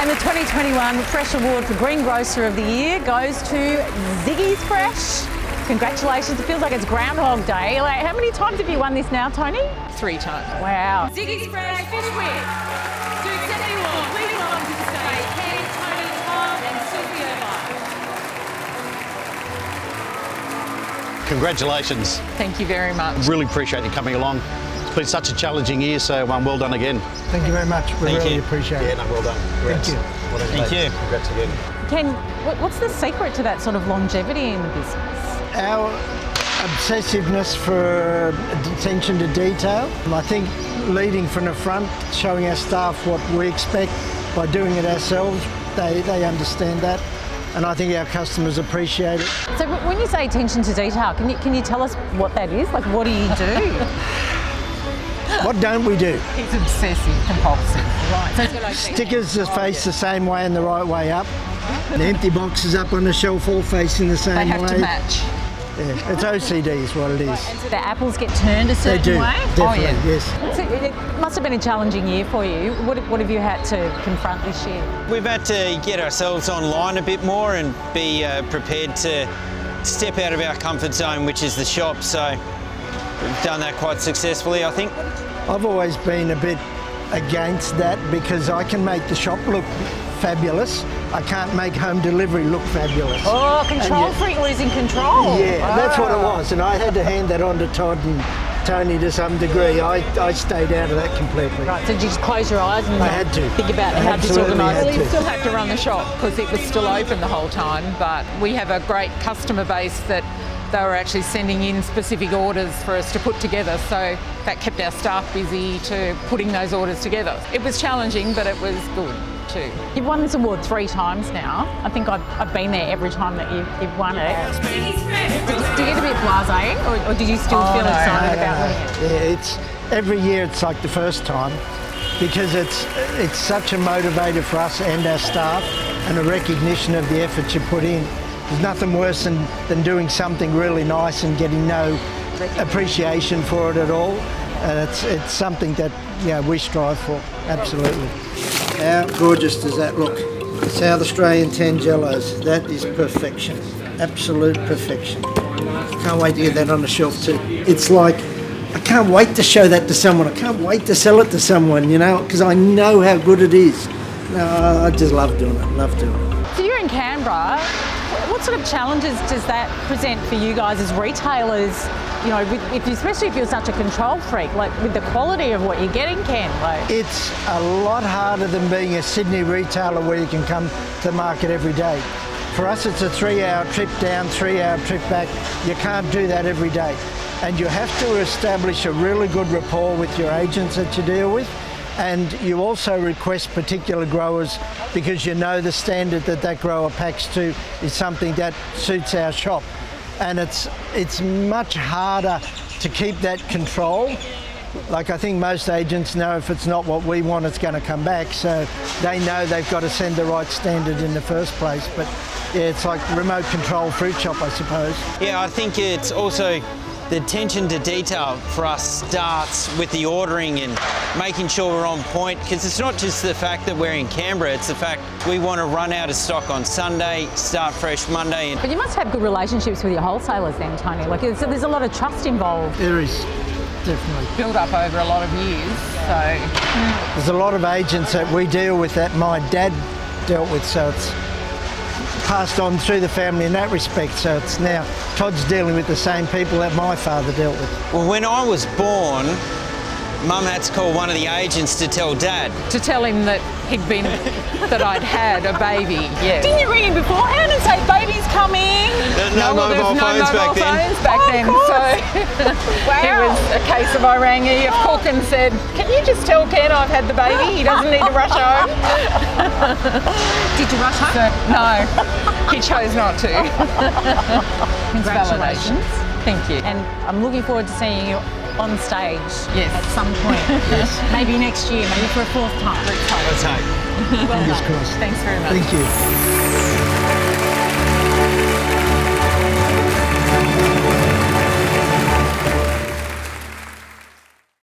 And the 2021 Fresh Award for Greengrocer of the Year goes to Ziggy's Fresh. Congratulations, it feels like it's Groundhog Day. Like, how many times have you won this now, Tony? 3 times. Wow. Ziggy's Fresh, Fyshwick. To accept the award, please welcome to the stage Ken, Tony, Tom and Sylvia. Congratulations. Thank you very much. Really appreciate you coming along. It's been such a challenging year, so well done again. Thank you very much. We Thank really you. appreciate it. Yeah, no, well done. Congrats. Thank you. Well done, Thank mate. you. Congrats again. Ken, what's the secret to that sort of longevity in the business? Our obsessiveness for attention to detail. I think leading from the front, showing our staff what we expect by doing it ourselves, they understand that. And I think our customers appreciate it. So when you say attention to detail, can you tell us what that is? Like, what do you do? What don't we do? He's obsessive compulsive. Right. So Stickers are faced the same way and the right way up. The empty boxes up on the shelf all facing the same way. They have to match. Yeah, it's OCD is what it is. so the apples get turned a certain They do, way? definitely, yeah. yes. So it must have been a challenging year for you. What have you had to confront this year? We've had to get ourselves online a bit more and be prepared to step out of our comfort zone, which is the shop. So we've done that quite successfully, I think. I've always been a bit against that because I can make the shop look fabulous. I can't make home delivery look fabulous. Oh, control freak losing control. Yeah, that's what it was. And I had to hand that on to Todd and Tony to some degree. I stayed out of that completely. Right, so did you just close your eyes and I had to. think about I how absolutely disorganised had it to. is? Still have to run the shop because it was still open the whole time, but we have a great customer base that they were actually sending in specific orders for us to put together, so that kept our staff busy to putting those orders together. It was challenging, but it was good too. You've won this award 3 times now. I think I've been there every time that you've won it. Ziggy's Fresh. Do you get a bit blasé, or did you still feel excited about winning it? Yeah, it's every year it's like the first time because it's such a motivator for us and our staff and a recognition of the effort you put in. There's nothing worse than doing something really nice and getting no appreciation for it at all. And it's something that we strive for, absolutely. How gorgeous does that look? South Australian Tangelos, that is perfection, absolute perfection. Can't wait to get that on the shelf too. It's like, I can't wait to show that to someone. I can't wait to sell it to someone, because I know how good it is. No, I just love doing it, love doing it. So you're in Canberra. What sort of challenges does that present for you guys as retailers? Especially if you're such a control freak, like with the quality of what you're getting, Ken. It's a lot harder than being a Sydney retailer where you can come to the market every day. For us, it's a 3-hour trip down, 3-hour trip back. You can't do that every day. And you have to establish a really good rapport with your agents that you deal with. And you also request particular growers because you know the standard that grower packs to is something that suits our shop. And it's much harder to keep that control. Like, I think most agents know if it's not what we want, it's going to come back. So they know they've got to send the right standard in the first place. But yeah, it's like remote control fruit shop, I suppose. Yeah, I think it's also the attention to detail for us starts with the ordering and making sure we're on point, because it's not just the fact that we're in Canberra, it's the fact we want to run out of stock on Sunday, start fresh Monday. But you must have good relationships with your wholesalers then, Tony. So there's a lot of trust involved. There is, definitely. Built up over a lot of years, so. There's a lot of agents that we deal with that my dad dealt with, so it's passed on through the family in that respect. So it's now Todd's dealing with the same people that my father dealt with. Well, when I was born, Mum had to call one of the agents to tell Dad. To tell him that that I'd had a baby, yeah. Didn't you ring him beforehand and say, baby's coming? There's no there's mobile phones back then. So it was a case of I rang E.F. Cook and said, can you just tell Ken I've had the baby? He doesn't need to rush home. Did you rush home? No, he chose not to. Congratulations. Thank you. And I'm looking forward to seeing you on stage Yes. at some point. Yes. Maybe next year, maybe for a 4th time. Let's hope. Well Fingers done. crossed. Thanks very much. Thank you.